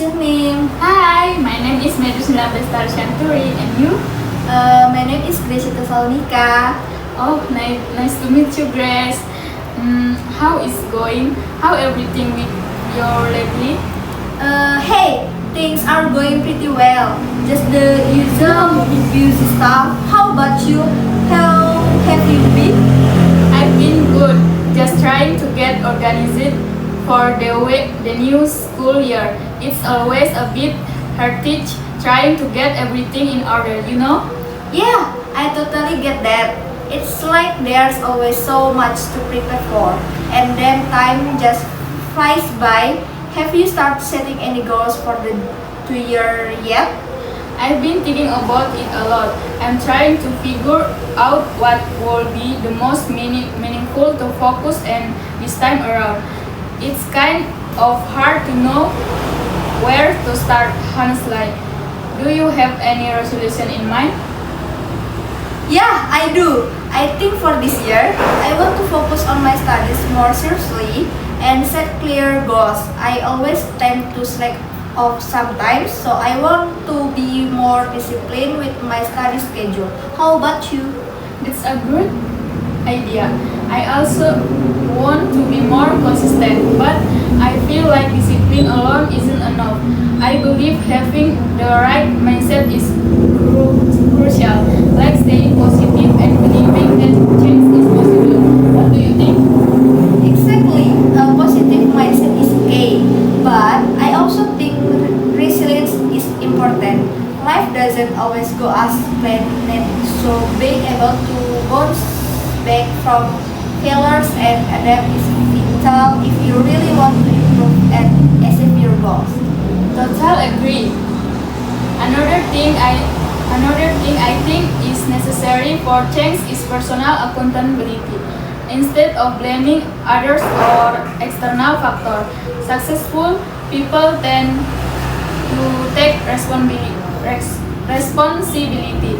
your name? Hi, my name is Medusila Bestari Shanturi, and you? My name is Grace Salonika. Oh, nice to meet you, Grace. How is going? How everything with your lately? Hey, things are going pretty well. Just the usual busy stuff. How about you? How have you been? I've been good, just trying to get organized for the new school year. It's always a bit hectic trying to get everything in order, you know? Yeah, I totally get that. It's like there's always so much to prepare for, and then time just flies by. Have you started setting any goals for the 2 year yet? I've been thinking about it a lot. I'm trying to figure out what will be the most meaningful to focus on this time around. It's kind of hard to know where to start, honestly. Do you have any resolution in mind? Yeah, I do. I think for this year, I want to focus on my studies more seriously and set clear goals. I always tend to slack off sometimes, so I want to be more disciplined with my study schedule. How about you? It's a good idea. I also want to be more consistent, but I feel like discipline alone isn't enough. I believe having the right mindset is crucial, like staying positive and believing that change is possible. What do you think? Exactly. A positive mindset is key, but I also think resilience is important. Life doesn't always go as planned, so being able to bounce back from failures and adapt is vital if you really want to improve and achieve your goals. Total agree. Another thing I think is necessary for change is personal accountability. Instead of blaming others or external factors, successful people tend to take responsibility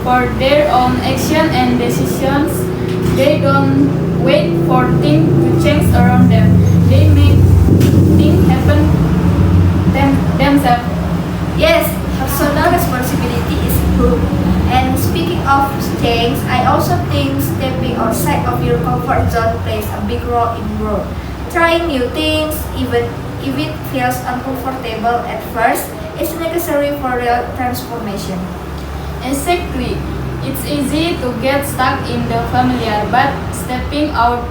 for their own action and decisions. They don't wait for things to change around them. They make things happen themselves. Yes, personal responsibility is good. And speaking of things, I also think stepping outside of your comfort zone plays a big role in growth. Trying new things, even if it feels uncomfortable at first, is necessary for real transformation. Exactly. It's easy to get stuck in the familiar, but stepping out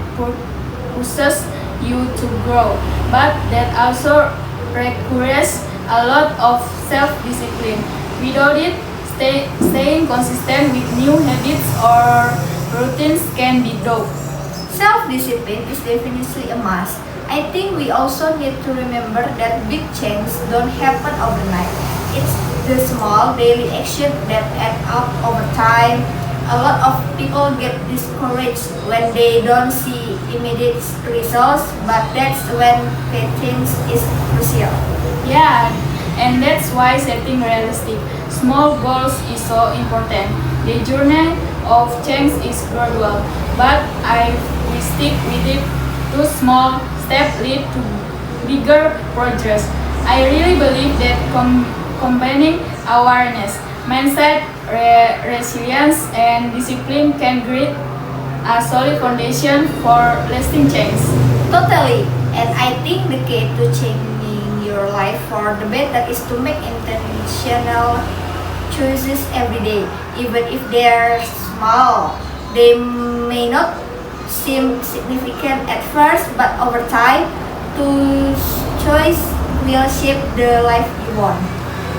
pushes you to grow. But that also requires a lot of self-discipline. Without it, staying consistent with new habits or routines can be tough. Self-discipline is definitely a must. I think we also need to remember that big changes don't happen overnight. It's the small daily action that add up over time. A lot of people get discouraged when they don't see immediate results, but that's when patience is crucial. Yeah, and that's why setting realistic, small goals is so important. The journey of change is gradual, but I we stick with it. Two small steps lead to bigger progress. I really believe that combining awareness, mindset, resilience, and discipline can create a solid foundation for lasting change. Totally. And I think the key to changing your life for the better is to make intentional choices every day, even if they're small. They may not seem significant at first, but over time, those choice will shape the life you want.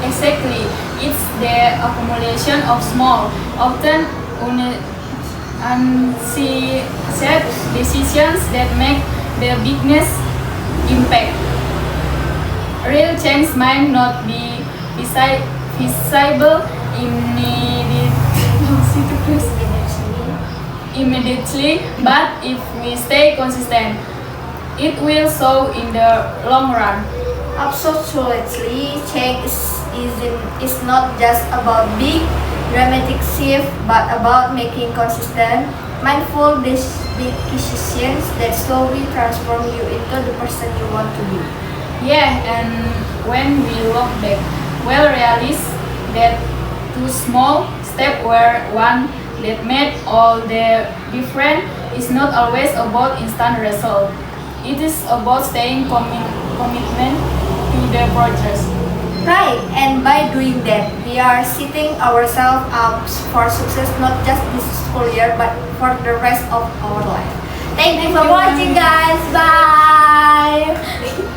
Exactly. It's the accumulation of small, often unsaid decisions that make the biggest impact. Real change might not be visible immediately, but if we stay consistent, it will show in the long run. Absolutely, change is not just about big dramatic shift, but about making consistent, mindful decisions that slowly transform you into the person you want to be. Yeah, and when we look back, we'll realize that two small steps were one that made all the difference is not always about instant result. It is about staying commitment to the progress. Right, and by doing that, we are setting ourselves up for success not just this school year but for the rest of our life. Thank you for watching, guys. Bye.